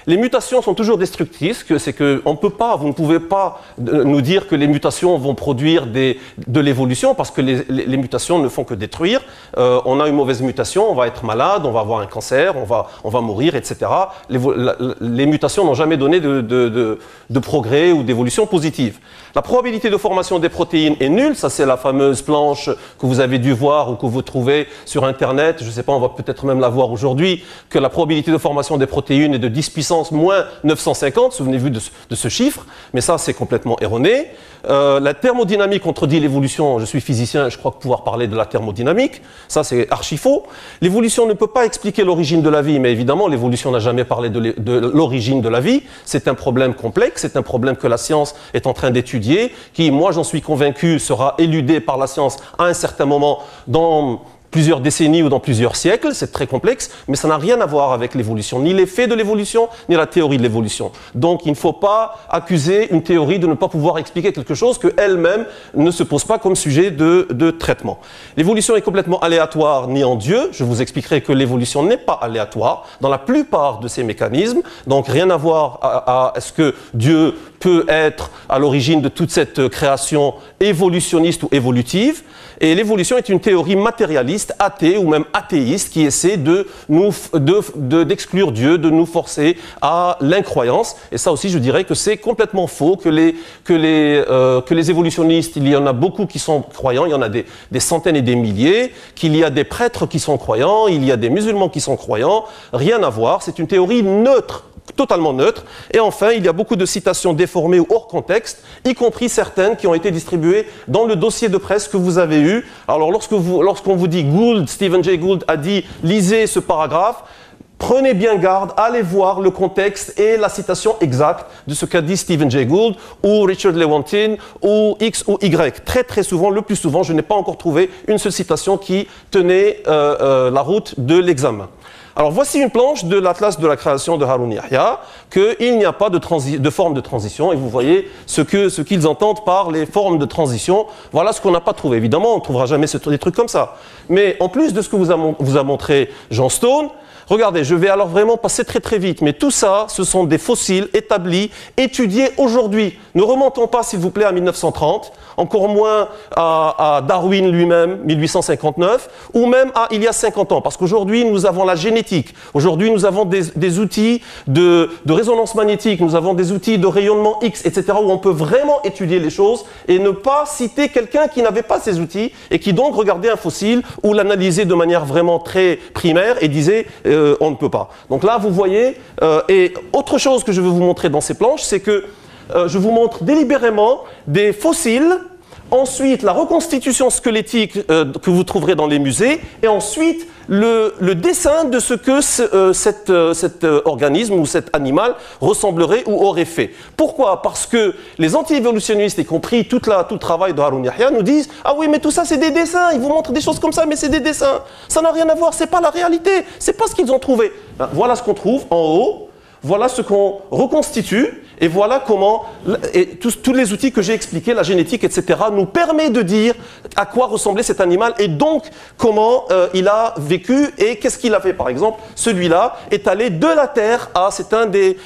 Les mutations sont toujours destructrices, c'est que vous ne pouvez pas nous dire que les mutations vont produire de l'évolution, parce que les mutations ne font que détruire. On a une mauvaise mutation, on va être malade, on va avoir un cancer, on va mourir, etc. Les mutations n'ont jamais donné de progrès ou d'évolution positive. La probabilité de formation des protéines est nulle, ça c'est la fameuse planche que vous avez dû voir ou que vous trouvez sur Internet, je ne sais pas, on va peut-être même la voir aujourd'hui, que la probabilité de formation des protéines est de 10 puissance moins 950, souvenez-vous de ce chiffre, mais ça c'est complètement erroné. La thermodynamique contredit l'évolution, je suis physicien, je crois pouvoir parler de la thermodynamique, ça c'est archi faux. L'évolution ne peut pas expliquer l'origine de la vie, mais évidemment l'évolution n'a jamais parlé de l'origine de la vie, c'est un problème complexe, c'est un problème que la science est en train d'étudier, qui, moi j'en suis convaincu, sera éludé par la science à un certain moment dans plusieurs décennies ou dans plusieurs siècles, c'est très complexe, mais ça n'a rien à voir avec l'évolution, ni l'effet de l'évolution, ni la théorie de l'évolution. Donc il ne faut pas accuser une théorie de ne pas pouvoir expliquer quelque chose qu'elle-même ne se pose pas comme sujet de traitement. L'évolution est complètement aléatoire, ni en Dieu, je vous expliquerai que l'évolution n'est pas aléatoire dans la plupart de ces mécanismes, donc rien à voir à est-ce que Dieu peut être à l'origine de toute cette création évolutionniste ou évolutive. Et l'évolution est une théorie matérialiste, athée ou même athéiste qui essaie d'exclure Dieu, de nous forcer à l'incroyance. Et ça aussi, je dirais que c'est complètement faux, que les évolutionnistes, il y en a beaucoup qui sont croyants, il y en a des centaines et des milliers, qu'il y a des prêtres qui sont croyants, il y a des musulmans qui sont croyants, rien à voir, c'est une théorie neutre, totalement neutre. Et enfin, il y a beaucoup de citations déformées ou hors contexte, y compris certaines qui ont été distribuées dans le dossier de presse que vous avez eu. Alors, lorsqu'on vous dit Gould, Stephen Jay Gould a dit « lisez ce paragraphe », prenez bien garde, allez voir le contexte et la citation exacte de ce qu'a dit Stephen Jay Gould ou Richard Lewontin ou X ou Y. Très très souvent, le plus souvent, je n'ai pas encore trouvé une seule citation qui tenait la route de l'examen. Alors voici une planche de l'Atlas de la création de Haroun Yahya, qu'il n'y a pas de forme de transition, et vous voyez ce qu'ils entendent par les formes de transition. Voilà ce qu'on n'a pas trouvé. Évidemment, on ne trouvera jamais des trucs comme ça. Mais en plus de ce que vous a montré Jean Stone, regardez, je vais alors vraiment passer très très vite, mais tout ça, ce sont des fossiles établis, étudiés aujourd'hui. Ne remontons pas, s'il vous plaît, à 1930, encore moins à Darwin lui-même, 1859, ou même à il y a 50 ans, parce qu'aujourd'hui, nous avons la génétique, aujourd'hui, nous avons des outils de résonance magnétique, nous avons des outils de rayonnement X, etc., où on peut vraiment étudier les choses et ne pas citer quelqu'un qui n'avait pas ces outils et qui donc regardait un fossile ou l'analysait de manière vraiment très primaire et disait on ne peut pas. Donc là, vous voyez, et autre chose que je veux vous montrer dans ces planches, c'est que je vous montre délibérément des fossiles, ensuite la reconstitution squelettique que vous trouverez dans les musées, et ensuite le dessin de ce que cet organisme ou cet animal ressemblerait ou aurait fait. Pourquoi? Parce que les anti-évolutionnistes, y compris tout le travail de Haroun Yahya, nous disent « Ah oui, mais tout ça c'est des dessins, ils vous montrent des choses comme ça, mais c'est des dessins. Ça n'a rien à voir, c'est pas la réalité, c'est pas ce qu'ils ont trouvé. » Voilà ce qu'on trouve en haut. Voilà ce qu'on reconstitue et voilà comment tous les outils que j'ai expliqués, la génétique, etc., nous permet de dire à quoi ressemblait cet animal et donc comment il a vécu et qu'est-ce qu'il a fait. Par exemple, celui-là est allé de la terre c'est un des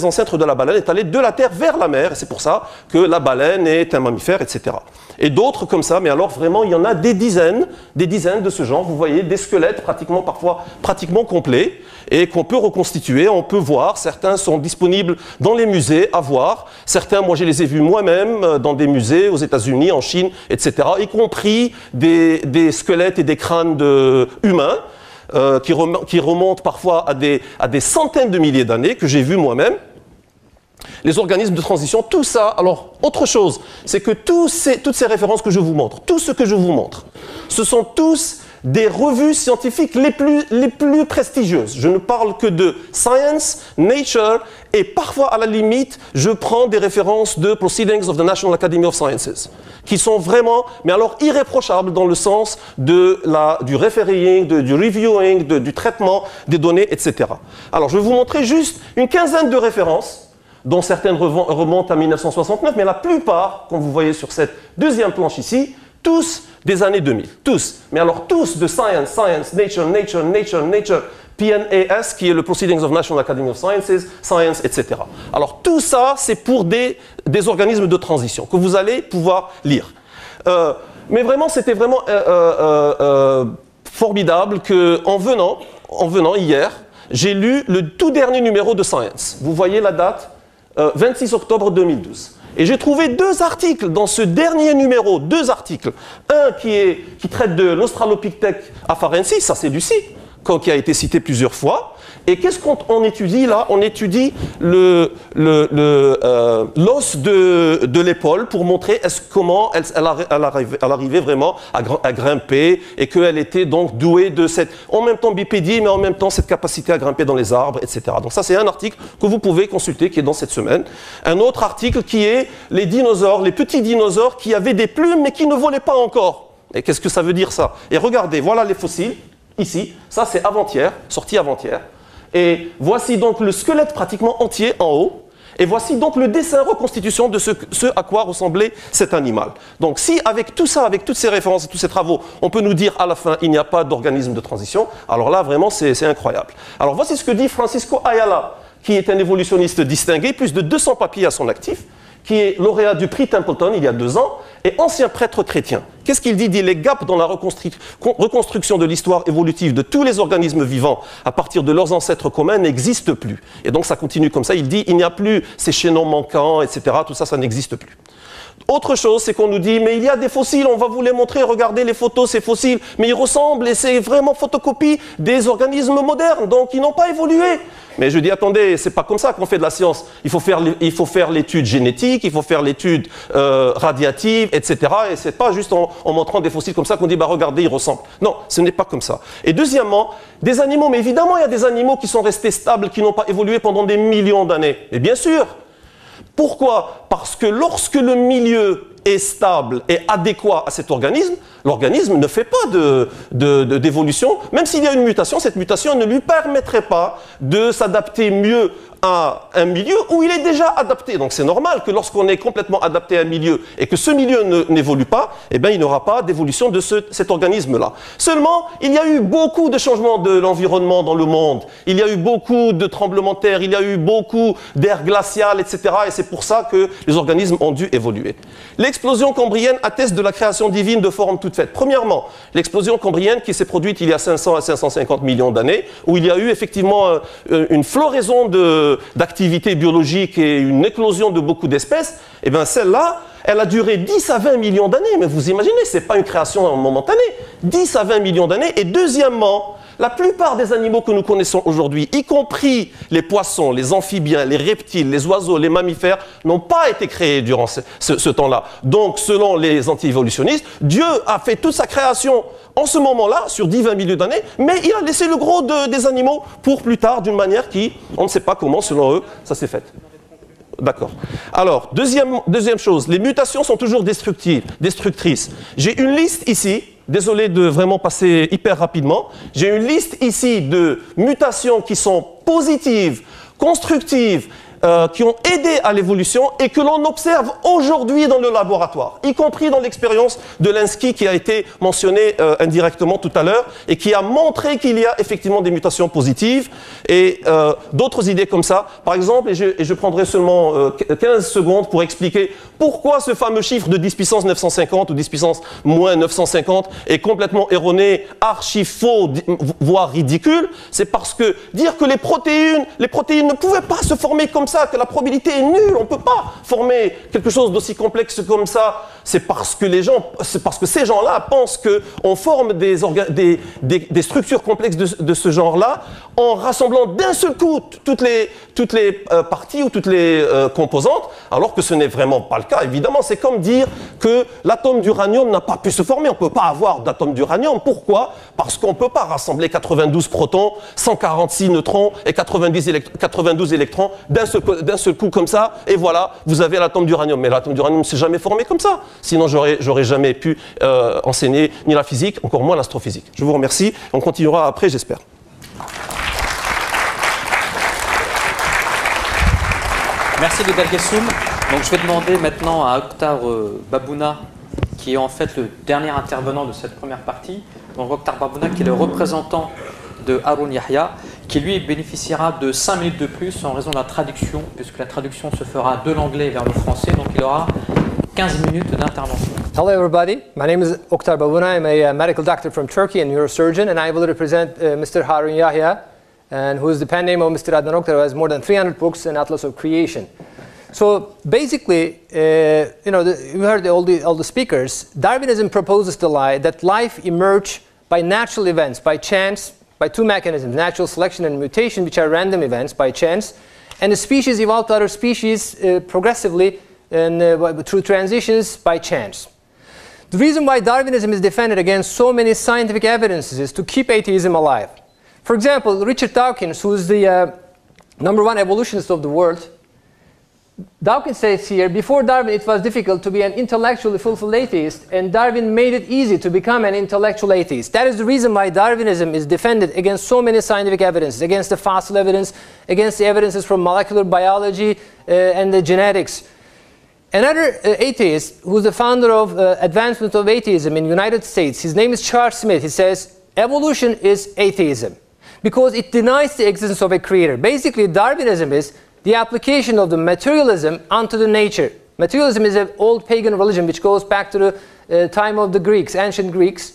ancêtres de la baleine, est allé de la terre vers la mer et c'est pour ça que la baleine est un mammifère, etc. Et d'autres comme ça, mais alors vraiment il y en a des dizaines de ce genre. Vous voyez des squelettes parfois pratiquement complets et qu'on peut reconstituer, on peut voir. Certains sont disponibles dans les musées à voir. Certains, moi je les ai vus moi-même dans des musées aux États-Unis, en Chine, etc. Y compris des squelettes et des crânes humains. qui remontent parfois à des centaines de milliers d'années, que j'ai vu moi-même. Les organismes de transition, tout ça. Alors, autre chose, c'est que toutes ces références que je vous montre, tout ce que je vous montre, ce sont tous des revues scientifiques les plus prestigieuses. Je ne parle que de Science, Nature, et parfois, à la limite, je prends des références de Proceedings of the National Academy of Sciences, qui sont vraiment, mais alors irréprochables dans le sens du refereeing, du reviewing, du traitement des données, etc. Alors, je vais vous montrer juste une quinzaine de références, dont certaines remontent à 1969, mais la plupart, comme vous voyez sur cette deuxième planche ici, tous des années 2000, tous. Mais alors tous de Science, Nature, PNAS, qui est le Proceedings of National Academy of Sciences, Science, etc. Alors tout ça, c'est pour des organismes de transition que vous allez pouvoir lire. Mais vraiment, c'était vraiment formidable qu'en venant hier, j'ai lu le tout dernier numéro de Science. Vous voyez la date 26 octobre 2012. Et j'ai trouvé deux articles dans ce dernier numéro, deux articles. Un qui traite de l'Australopithèque afarensis, ça c'est Lucie, qui a été cité plusieurs fois. Et qu'est-ce qu'on étudie là? On étudie l'os de l'épaule pour montrer comment elle arrivait vraiment à grimper et qu'elle était donc douée de cette, en même temps bipédie, mais en même temps cette capacité à grimper dans les arbres, etc. Donc ça c'est un article que vous pouvez consulter qui est dans cette semaine. Un autre article qui est les dinosaures, les petits dinosaures qui avaient des plumes mais qui ne volaient pas encore. Et qu'est-ce que ça veut dire ça? Et regardez, voilà les fossiles, ici, ça c'est avant-hier, sorti avant-hier. Et voici donc le squelette pratiquement entier en haut. Et voici donc le dessin reconstitution de ce à quoi ressemblait cet animal. Donc si avec tout ça, avec toutes ces références et tous ces travaux, on peut nous dire à la fin il n'y a pas d'organisme de transition, alors là vraiment c'est incroyable. Alors voici ce que dit Francisco Ayala, qui est un évolutionniste distingué, plus de 200 papiers à son actif, qui est lauréat du prix Templeton il y a 2 ans, et ancien prêtre chrétien. Qu'est-ce qu'il dit? Il dit les gaps dans la reconstruction de l'histoire évolutive de tous les organismes vivants à partir de leurs ancêtres communs n'existent plus. Et donc ça continue comme ça, il dit il n'y a plus ces chaînons manquants, etc. Tout ça, ça n'existe plus. Autre chose, c'est qu'on nous dit, mais il y a des fossiles, on va vous les montrer, regardez les photos, ces fossiles, mais ils ressemblent, et c'est vraiment photocopie des organismes modernes, donc ils n'ont pas évolué. Mais je dis, attendez, c'est pas comme ça qu'on fait de la science. Il faut faire l'étude génétique, il faut faire l'étude radiative, etc. Et c'est pas juste en montrant des fossiles comme ça qu'on dit, bah regardez, ils ressemblent. Non, ce n'est pas comme ça. Et deuxièmement, des animaux, mais évidemment, il y a des animaux qui sont restés stables, qui n'ont pas évolué pendant des millions d'années. Et bien sûr. Pourquoi? Parce que lorsque le milieu est stable et adéquat à cet organisme, l'organisme ne fait pas d'évolution. Même s'il y a une mutation, cette mutation ne lui permettrait pas de s'adapter mieux à un milieu où il est déjà adapté. Donc c'est normal que lorsqu'on est complètement adapté à un milieu et que ce milieu n'évolue pas, eh bien, il n'aura pas d'évolution de cet organisme-là. Seulement, il y a eu beaucoup de changements de l'environnement dans le monde. Il y a eu beaucoup de tremblements de terre, il y a eu beaucoup d'ère glaciale, etc. Et c'est pour ça que les organismes ont dû évoluer. L'explosion cambrienne atteste de la création divine de formes toutes faites. Premièrement, l'explosion cambrienne qui s'est produite il y a 500 à 550 millions d'années, où il y a eu effectivement une floraison d'activités biologiques et une éclosion de beaucoup d'espèces, et bien celle-là, elle a duré 10 à 20 millions d'années. Mais vous imaginez, ce n'est pas une création momentanée. 10 à 20 millions d'années. Et deuxièmement, la plupart des animaux que nous connaissons aujourd'hui, y compris les poissons, les amphibiens, les reptiles, les oiseaux, les mammifères, n'ont pas été créés durant ce temps-là. Donc, selon les anti-évolutionnistes, Dieu a fait toute sa création en ce moment-là, sur 10-20 millions d'années, mais il a laissé le gros des animaux pour plus tard, d'une manière qui, on ne sait pas comment, selon eux, ça s'est fait. D'accord. Alors, deuxième chose, les mutations sont toujours destructrices. J'ai une liste ici, désolé de vraiment passer hyper rapidement, j'ai une liste ici de mutations qui sont positives, constructives, qui ont aidé à l'évolution et que l'on observe aujourd'hui dans le laboratoire, y compris dans l'expérience de Lenski qui a été mentionnée indirectement tout à l'heure et qui a montré qu'il y a effectivement des mutations positives et d'autres idées comme ça. Par exemple, et je prendrai seulement 15 secondes pour expliquer pourquoi ce fameux chiffre de 10 puissance 950 ou 10 puissance moins 950 est complètement erroné, archi faux, voire ridicule. C'est parce que dire que les protéines ne pouvaient pas se former comme ça, que la probabilité est nulle. On ne peut pas former quelque chose d'aussi complexe comme ça. C'est parce que ces gens-là pensent qu'on forme des structures complexes de ce genre-là en rassemblant d'un seul coup toutes les parties ou toutes les composantes, alors que ce n'est vraiment pas le cas. Évidemment, c'est comme dire que l'atome d'uranium n'a pas pu se former. On ne peut pas avoir d'atome d'uranium. Pourquoi? Parce qu'on ne peut pas rassembler 92 protons, 146 neutrons et 92 électrons d'un seul coup comme ça, et voilà, vous avez l'atome d'uranium. Mais l'atome d'uranium ne s'est jamais formé comme ça. Sinon, j'aurais jamais pu enseigner ni la physique, encore moins l'astrophysique. Je vous remercie. On continuera après, j'espère. Merci de Belgessoum. Donc je vais demander maintenant à Oktar Babouna, qui est en fait le dernier intervenant de cette première partie. Donc Oktar Babouna, qui est le représentant de Haroun Yahya, qui lui bénéficiera de 5 minutes de plus en raison de la traduction, puisque la traduction se fera de l'anglais vers le français, donc il aura 15 minutes d'intervention. Hello everybody, my name is Oktar Babouna. I'm a medical doctor from Turkey and neurosurgeon, and I will represent Mr. Haroun Yahya, and who is the pen name of Mr. Adnan Oktar, who has more than 300 books in Atlas of Creation. So basically, you heard all the speakers. Darwinism proposes the lie that life emerged by natural events, by chance, by two mechanisms, natural selection and mutation, which are random events by chance, and the species evolved to other species progressively and through transitions by chance. The reason why Darwinism is defended against so many scientific evidences is to keep atheism alive. For example, Richard Dawkins, who is the #1 evolutionist of the world, Dawkins says here, before Darwin it was difficult to be an intellectually fulfilled atheist, and Darwin made it easy to become an intellectual atheist. That is the reason why Darwinism is defended against so many scientific evidences, against the fossil evidence, against the evidences from molecular biology and the genetics. Another atheist, who's the founder of Advancement of Atheism in the United States, his name is Charles Smith. He says, evolution is atheism because it denies the existence of a creator. Basically, Darwinism is the application of the materialism onto the nature. Materialism is an old pagan religion which goes back to the time of the Greeks, ancient Greeks.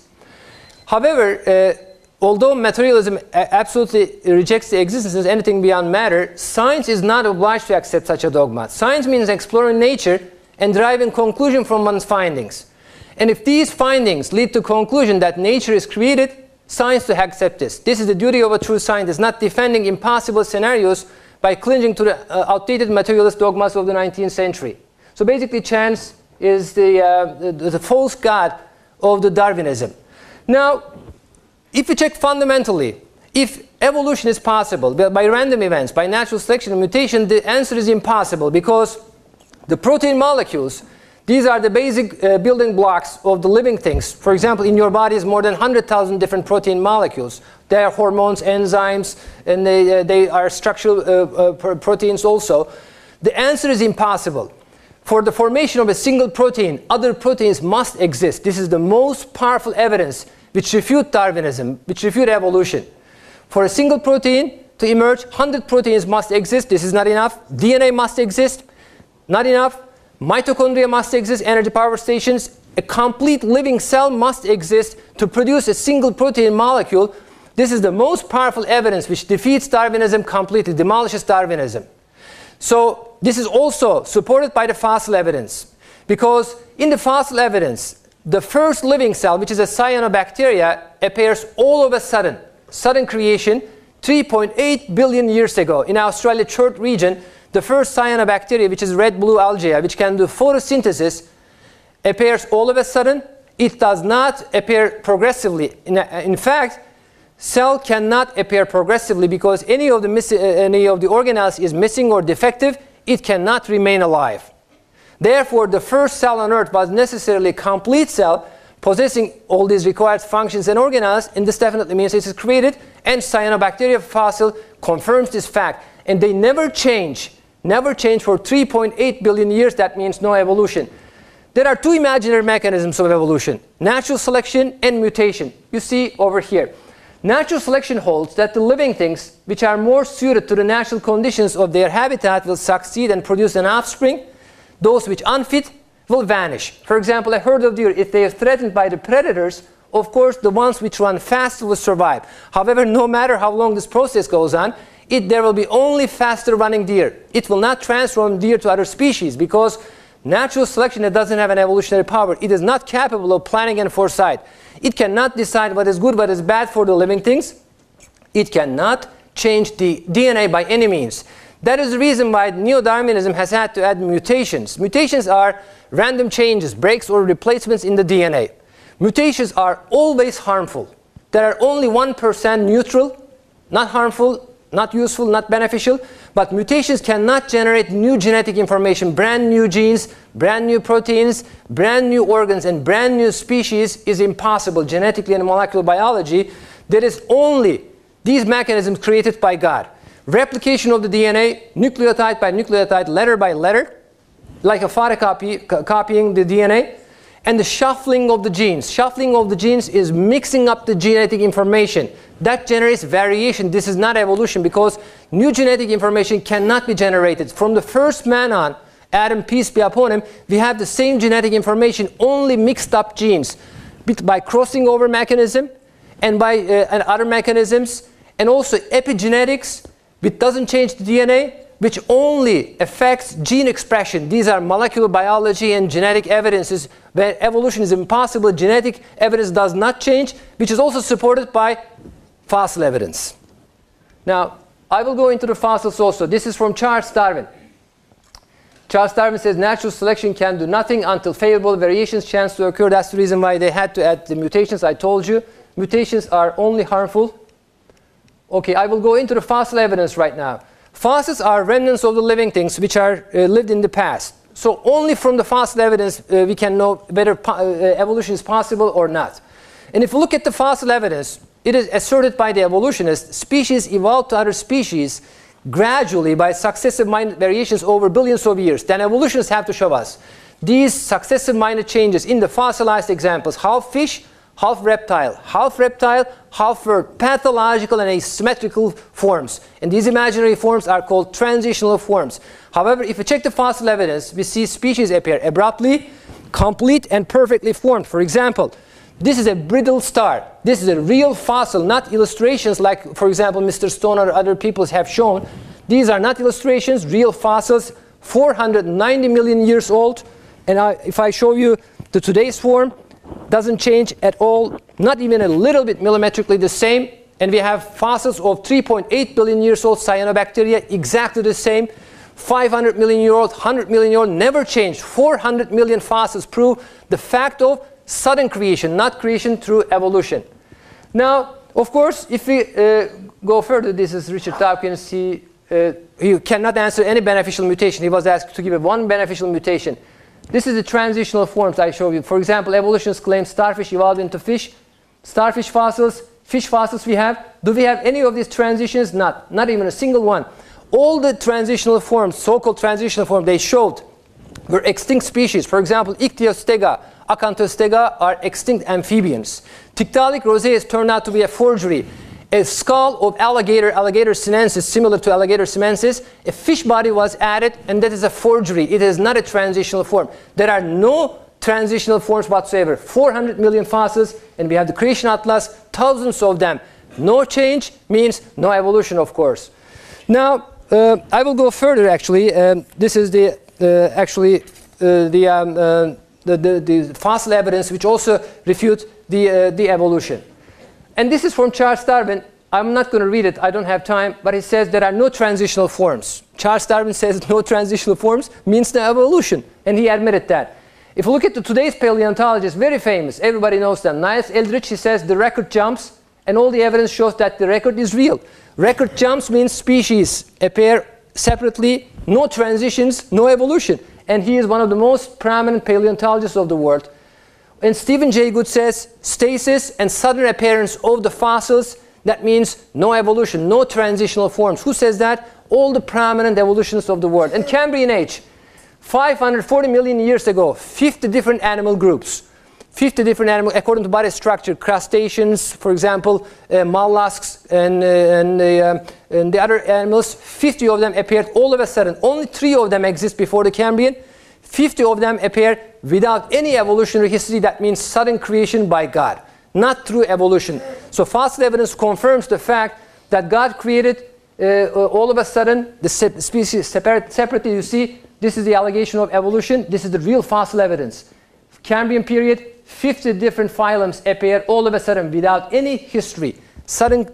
However, although materialism absolutely rejects the existence of anything beyond matter, science is not obliged to accept such a dogma. Science means exploring nature and deriving conclusion from one's findings. And if these findings lead to conclusion that nature is created, science to accept this. This is the duty of a true scientist, not defending impossible scenarios by clinging to the outdated materialist dogmas of the 19th century. So basically, chance is the false god of the Darwinism. Now, if you check fundamentally, if evolution is possible by random events, by natural selection and mutation, the answer is impossible because the protein molecules, these are the basic building blocks of the living things. For example, in your body is more than 100,000 different protein molecules. They are hormones, enzymes, and they are structural proteins also. The answer is impossible. For the formation of a single protein, other proteins must exist. This is the most powerful evidence which refute Darwinism, which refute evolution. For a single protein to emerge, 100 proteins must exist. This is not enough. DNA must exist. Not enough. Mitochondria must exist, energy power stations. A complete living cell must exist to produce a single protein molecule. This is the most powerful evidence which defeats Darwinism completely, demolishes Darwinism. So this is also supported by the fossil evidence. Because in the fossil evidence, the first living cell, which is a cyanobacteria, appears all of a sudden. Sudden creation, 3.8 billion years ago. In Australia Chert region, the first cyanobacteria, which is red-blue algae, which can do photosynthesis, appears all of a sudden. It does not appear progressively. In fact, cell cannot appear progressively because any of the organelles is missing or defective. It cannot remain alive. Therefore, the first cell on Earth was necessarily a complete cell possessing all these required functions and organelles, and this definitely means it is created, and cyanobacteria fossil confirms this fact. And they never change for 3.8 billion years. That means no evolution. There are two imaginary mechanisms of evolution, natural selection and mutation. You see over here. Natural selection holds that the living things which are more suited to the natural conditions of their habitat will succeed and produce an offspring. Those which unfit will vanish. For example, a herd of deer, if they are threatened by the predators, of course the ones which run fast will survive. However, no matter how long this process goes on, there will be only faster running deer. It will not transform deer to other species because natural selection that doesn't have an evolutionary power, it is not capable of planning and foresight. It cannot decide what is good, what is bad for the living things. It cannot change the DNA by any means. That is the reason why Neo-Darwinism has had to add mutations. Mutations are random changes, breaks or replacements in the DNA. Mutations are always harmful. There are only 1% neutral, not harmful, not useful, not beneficial, but mutations cannot generate new genetic information, brand new genes, brand new proteins, brand new organs, and brand new species is impossible genetically and molecular biology. There is only these mechanisms created by God. Replication of the DNA, nucleotide by nucleotide, letter by letter, like a photocopy, copying the DNA, and the shuffling of the genes. Shuffling of the genes is mixing up the genetic information. That generates variation. This is not evolution because new genetic information cannot be generated. From the first man on, Adam, peace be upon him, we have the same genetic information, only mixed up genes. By crossing over mechanism and by and other mechanisms, and also epigenetics, which doesn't change the DNA, which only affects gene expression. These are molecular biology and genetic evidences where evolution is impossible. Genetic evidence does not change, which is also supported by fossil evidence. Now, I will go into the fossils also. This is from Charles Darwin. Charles Darwin says natural selection can do nothing until favorable variations chance to occur. That's the reason why they had to add the mutations. I told you, mutations are only harmful. Okay, I will go into the fossil evidence right now. Fossils are remnants of the living things which are lived in the past. So only from the fossil evidence we can know whether evolution is possible or not. And if you look at the fossil evidence, it is asserted by the evolutionists, species evolved to other species gradually by successive minor variations over billions of years. Then evolutionists have to show us these successive minor changes in the fossilized examples, half fish, half reptile, half bird, pathological and asymmetrical forms. And these imaginary forms are called transitional forms. However, if we check the fossil evidence, we see species appear abruptly, complete, and perfectly formed. For example, this is a brittle star. This is a real fossil, not illustrations like, for example, Mr. Stone or other people have shown. These are not illustrations, real fossils, 490 million years old. And if I show you the today's form, doesn't change at all, not even a little bit millimetrically the same. And we have fossils of 3.8 billion years old cyanobacteria, exactly the same. 500 million year old, 100 million year old, never changed. 400 million fossils prove the fact of sudden creation, not creation through evolution. Now, of course, if we go further, this is Richard Dawkins. He cannot answer any beneficial mutation. He was asked to give one beneficial mutation. This is the transitional forms I show you. For example, evolutionists claim starfish evolved into fish. Starfish fossils, fish fossils we have. Do we have any of these transitions? Not even a single one. All the transitional forms, so-called transitional forms, they showed were extinct species. For example, Ichthyostega, Acanthostega are extinct amphibians. Tiktaalik roseus turned out to be a forgery. A skull of Alligator sinensis, similar to Alligator simensis, a fish body was added, and that is a forgery. It is not a transitional form. There are no transitional forms whatsoever. 400 million fossils, and we have the Creation Atlas, thousands of them. No change means no evolution, of course. Now, I will go further, actually. This is the fossil evidence which also refutes the evolution. And this is from Charles Darwin. I'm not going to read it. I don't have time. But he says there are no transitional forms. Charles Darwin says no transitional forms means no evolution. And he admitted that. If you look at today's paleontologists, very famous, everybody knows them. Niles Eldridge, he says the record jumps. And all the evidence shows that the record is real. Record jumps means species appear separately, no transitions, no evolution. And he is one of the most prominent paleontologists of the world. And Stephen Jay Gould says stasis and sudden appearance of the fossils, that means no evolution, no transitional forms. Who says that? All the prominent evolutionists of the world. And Cambrian age, 540 million years ago, 50 different animal groups. 50 different animals according to body structure, crustaceans, for example, mollusks, and the other animals. 50 of them appeared all of a sudden. Only 3 of them exist before the Cambrian. 50 of them appear without any evolutionary history. That means sudden creation by God, not through evolution. So fossil evidence confirms the fact that God created all of a sudden, the species separately, you see, this is the allegation of evolution. This is the real fossil evidence. Cambrian period, 50 different phylums appear all of a sudden without any history. Sudden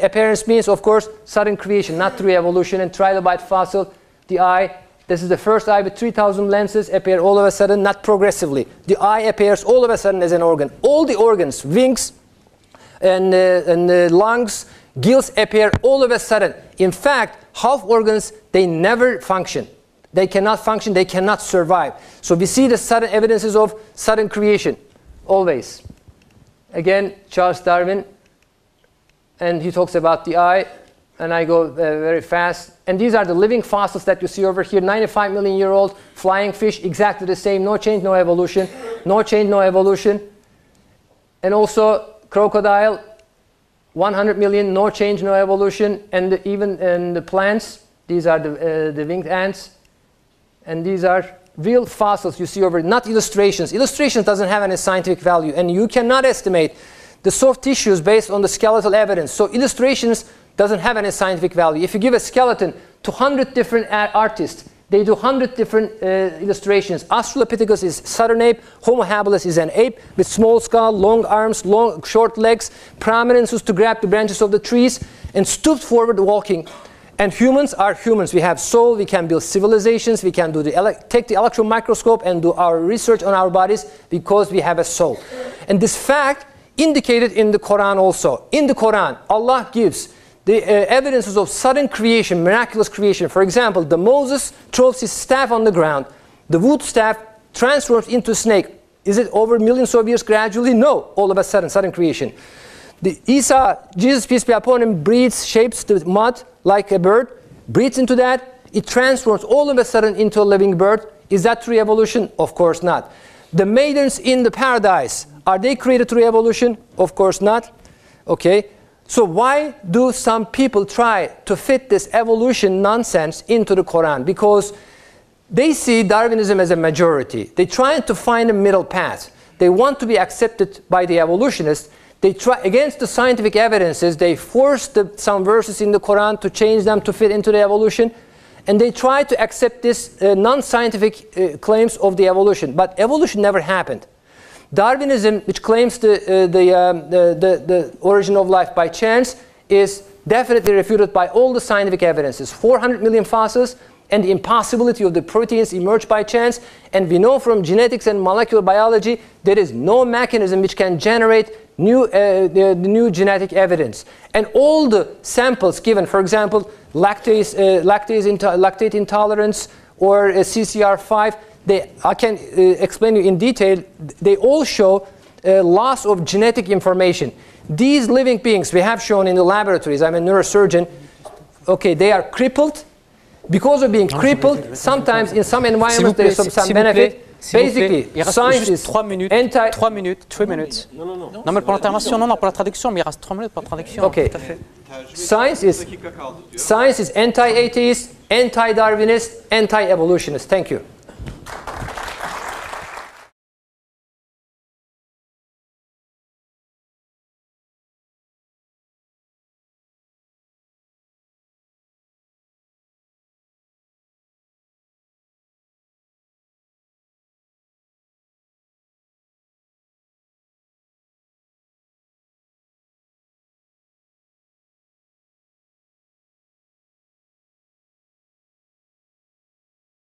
appearance means, of course, sudden creation, not through evolution. And trilobite fossil, the eye, this is the first eye with 3,000 lenses, appear all of a sudden, not progressively. The eye appears all of a sudden as an organ. All the organs, wings and lungs, gills appear all of a sudden. In fact, half organs, they never function. They cannot function, they cannot survive. So we see the sudden evidences of sudden creation, always. Again, Charles Darwin, and he talks about the eye, and I go very fast. And these are the living fossils that you see over here, 95 million year old flying fish, exactly the same, no change, no evolution, no change, no evolution. And also crocodile, 100 million, no change, no evolution. And even the plants, these are the winged ants. And these are real fossils you see over, not illustrations. Illustrations doesn't have any scientific value, and you cannot estimate the soft tissues based on the skeletal evidence. So illustrations doesn't have any scientific value. If you give a skeleton to 100 different artists, they do 100 different illustrations. Australopithecus is southern ape. Homo habilis is an ape with small skull, long arms, long, short legs, prominences to grab the branches of the trees, and stooped forward walking. And humans are humans. We have soul. We can build civilizations. We can do take the electron microscope and do our research on our bodies because we have a soul. And this fact indicated in the Quran also. In the Quran, Allah gives the evidences of sudden creation, miraculous creation. For example, the Moses throws his staff on the ground. The wood staff transforms into a snake. Is it over millions of years gradually? No. All of a sudden, sudden creation. The Isa, Jesus, peace be upon him, breathes, shapes the mud like a bird, breathes into that, it transforms all of a sudden into a living bird. Is that through evolution? Of course not. The maidens in the paradise, are they created through evolution? Of course not. Okay. So why do some people try to fit this evolution nonsense into the Quran? Because they see Darwinism as a majority. They try to find a middle path. They want to be accepted by the evolutionists. They try, against the scientific evidences, they force some verses in the Quran to change them to fit into the evolution. And they try to accept this non-scientific claims of the evolution. But evolution never happened. Darwinism, which claims the origin of life by chance, is definitely refuted by all the scientific evidences. 400 million fossils and the impossibility of the proteins emerge by chance. And we know from genetics and molecular biology there is no mechanism which can generate new genetic evidence. And all the samples given, for example, lactate intolerance or CCR5, I can explain you in detail, they all show loss of genetic information. These living beings we have shown in the laboratories, I'm a neurosurgeon, okay, they are crippled. Because of being crippled, sometimes in some environments there is some benefit. Basically, science is 3 minutes. 3 minutes. 3 minutes. Non, mais pour l'intervention, non, pour la traduction, mais il reste 3 minutes pour la traduction. Okay. Science is anti-atheist, anti-Darwinist, anti-evolutionist. Thank you.